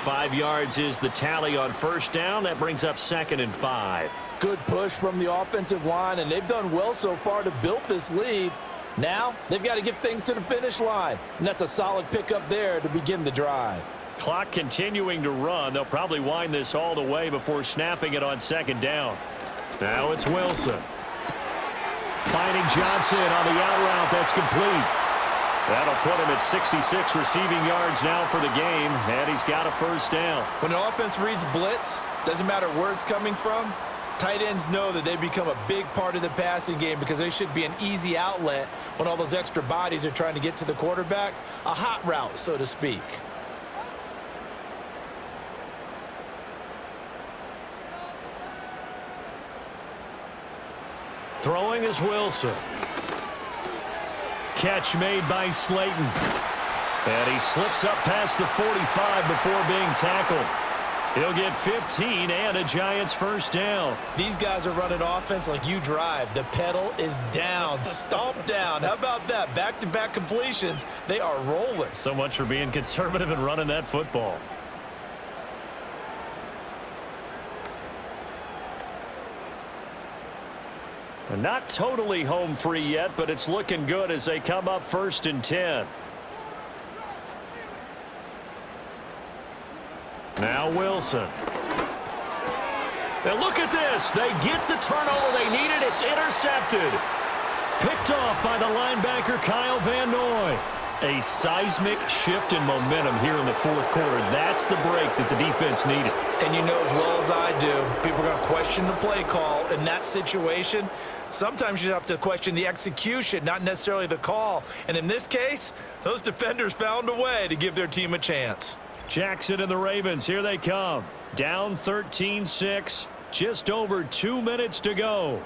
S2: 5 yards is the tally on 1st down. That brings up 2nd and 5.
S3: Good push from the offensive line, and they've done well so far to build this lead. Now they've got to get things to the finish line, and that's a solid pickup there to begin the drive.
S2: Clock continuing to run. They'll probably wind this all the way before snapping it on 2nd down. Now it's Wilson. Finding Johnson on the out route. That's complete. That'll put him at 66 receiving yards now for the game, and he's got a 1st down.
S3: When an offense reads blitz, doesn't matter where it's coming from, tight ends know that they become a big part of the passing game because they should be an easy outlet when all those extra bodies are trying to get to the quarterback. A hot route, so to speak.
S2: Throwing is Wilson. Catch made by Slayton. And he slips up past the 45 before being tackled. He'll get 15 and a Giants 1st down.
S3: These guys are running offense like you drive. The pedal is down, stomp down. How about that? Back-to-back completions. They are rolling.
S2: So much for being conservative and running that football. Not totally home free yet, but it's looking good as they come up 1st and 10. Now Wilson. And look at this. They get the turnover they needed. It's intercepted. Picked off by the linebacker Kyle Van Noy. A seismic shift in momentum here in the 4th quarter. That's the break that the defense needed.
S3: And you know as well as I do, people are going to question the play call in that situation. Sometimes you have to question the execution, not necessarily the call. And in this case, those defenders found a way to give their team a chance.
S2: Jackson and the Ravens, here they come. Down 13-6, just over 2 minutes to go.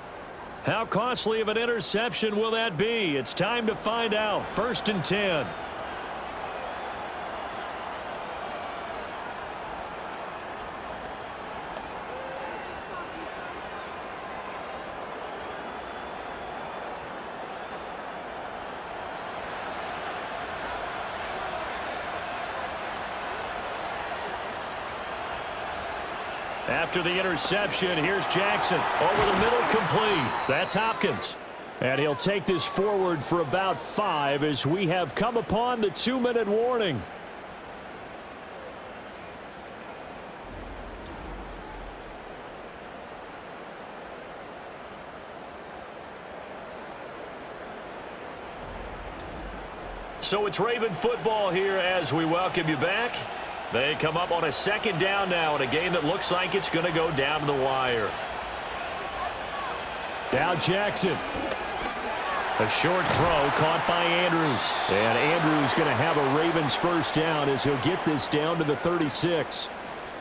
S2: How costly of an interception will that be? It's time to find out. 1st and 10. After the interception, here's Jackson. Over the middle, complete. That's Hopkins. And he'll take this forward for about 5 as we have come upon the 2-minute warning. So it's Raven football here as we welcome you back. They come up on a 2nd down now in a game that looks like it's going to go down to the wire. Now Jackson. A short throw caught by Andrews. And Andrews going to have a Ravens 1st down as he'll get this down to the 36.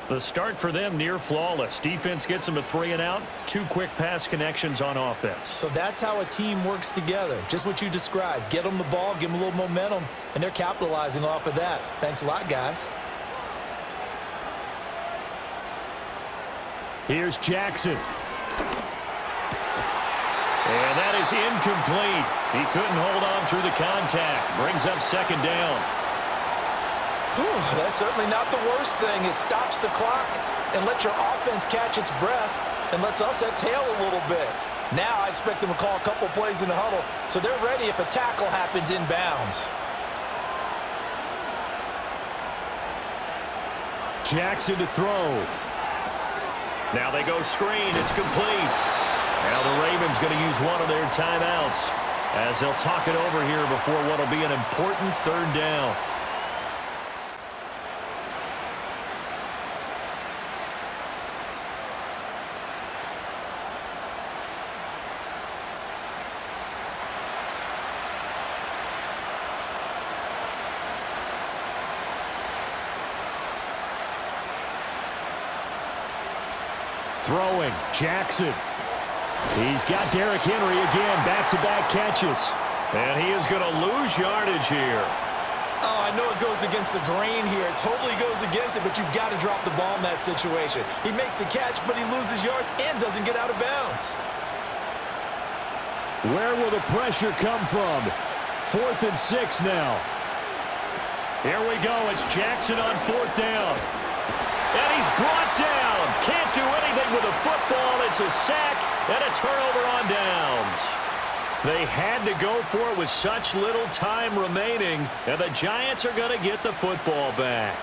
S2: The start for them near flawless. Defense gets them a 3 and out. 2 quick pass connections on offense.
S3: So that's how a team works together. Just what you described. Get them the ball, give them a little momentum, and they're capitalizing off of that. Thanks a lot, guys.
S2: Here's Jackson. And that is incomplete. He couldn't hold on through the contact. Brings up second down.
S3: Whew, that's certainly not the worst thing. It stops the clock and lets your offense catch its breath and lets us exhale a little bit. Now I expect them to call a couple plays in the huddle so they're ready if a tackle happens inbounds.
S2: Jackson to throw. Now they go screen. It's complete. Now the Ravens going to use one of their timeouts as they'll talk it over here before what will be an important third down. Throwing, Jackson. He's got Derrick Henry again, back-to-back catches. And he is going to lose yardage here.
S3: Oh, I know it goes against the grain here. It totally goes against it, but you've got to drop the ball in that situation. He makes a catch, but he loses yards and doesn't get out of bounds.
S2: Where will the pressure come from? 4th and 6 now. Here we go. It's Jackson on 4th down. And he's brought down. Can't do anything with a football. It's a sack and a turnover on downs. They had to go for it with such little time remaining, and the Giants are going to get the football back.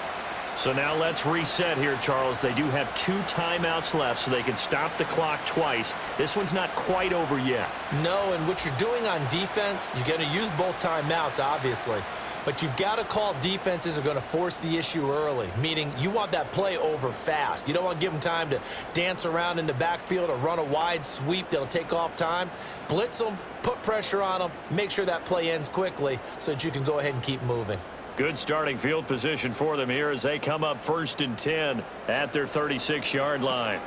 S2: So now let's reset here, Charles. They do have 2 timeouts left, so they can stop the clock twice. This one's not quite over yet.
S3: No, and what you're doing on defense, you're going to use both timeouts, obviously. But you've got to call defenses are going to force the issue early, meaning you want that play over fast. You don't want to give them time to dance around in the backfield or run a wide sweep that'll take off time. Blitz them, put pressure on them, make sure that play ends quickly so that you can go ahead and keep moving.
S2: Good starting field position for them here as they come up 1st and 10 at their 36-yard line.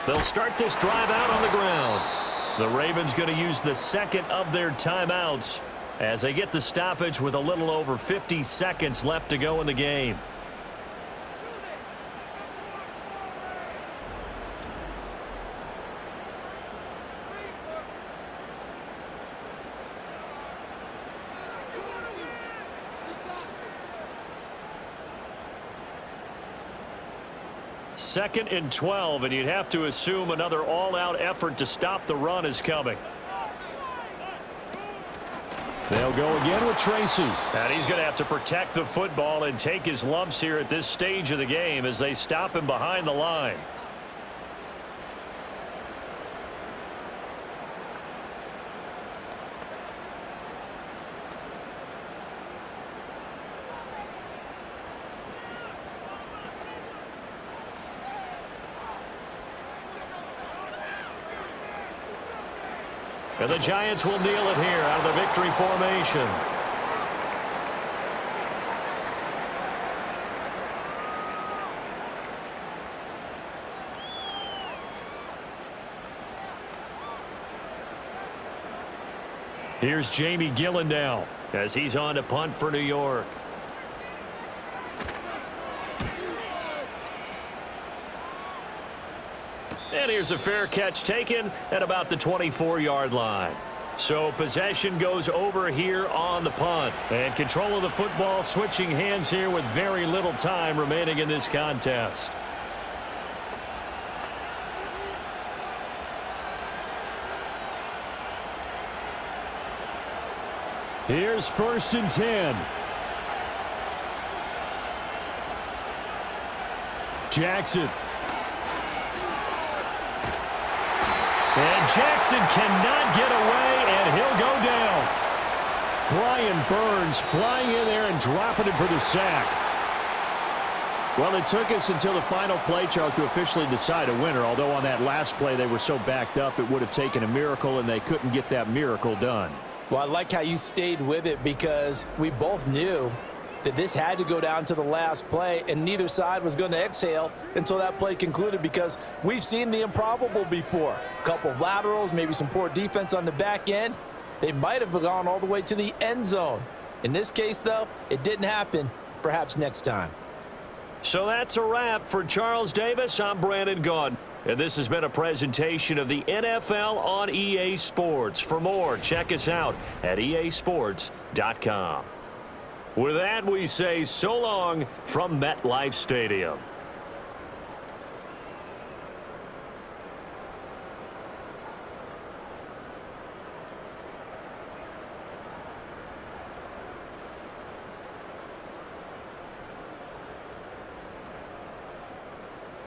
S2: They'll start this drive out on the ground. The Ravens going to use the second of their timeouts as they get the stoppage with a little over 50 seconds left to go in the game. Second and 12, and you'd have to assume another all-out effort to stop the run is coming. They'll go again with Tracy. And he's going to have to protect the football and take his lumps here at this stage of the game as they stop him behind the line. And the Giants will kneel it here out of the victory formation. Here's Jamie Gillen now as he's on to punt for New York. And here's a fair catch taken at about the 24-yard line. So possession goes over here on the punt. And control of the football switching hands here with very little time remaining in this contest. Here's 1st and 10. Jackson. And Jackson cannot get away, and he'll go down. Brian Burns flying in there and dropping it for the sack. Well, it took us until the final play, Charles, to officially decide a winner, although on that last play they were so backed up it would have taken a miracle, and they couldn't get that miracle done.
S3: Well, I like how you stayed with it because we both knew that this had to go down to the last play, and neither side was going to exhale until that play concluded because we've seen the improbable before. A couple of laterals, maybe some poor defense on the back end. They might have gone all the way to the end zone. In this case, though, it didn't happen. Perhaps next time.
S2: So that's a wrap for Charles Davis. I'm Brandon Gaudin. And this has been a presentation of the NFL on EA Sports. For more, check us out at easports.com. With that, we say so long from MetLife Stadium.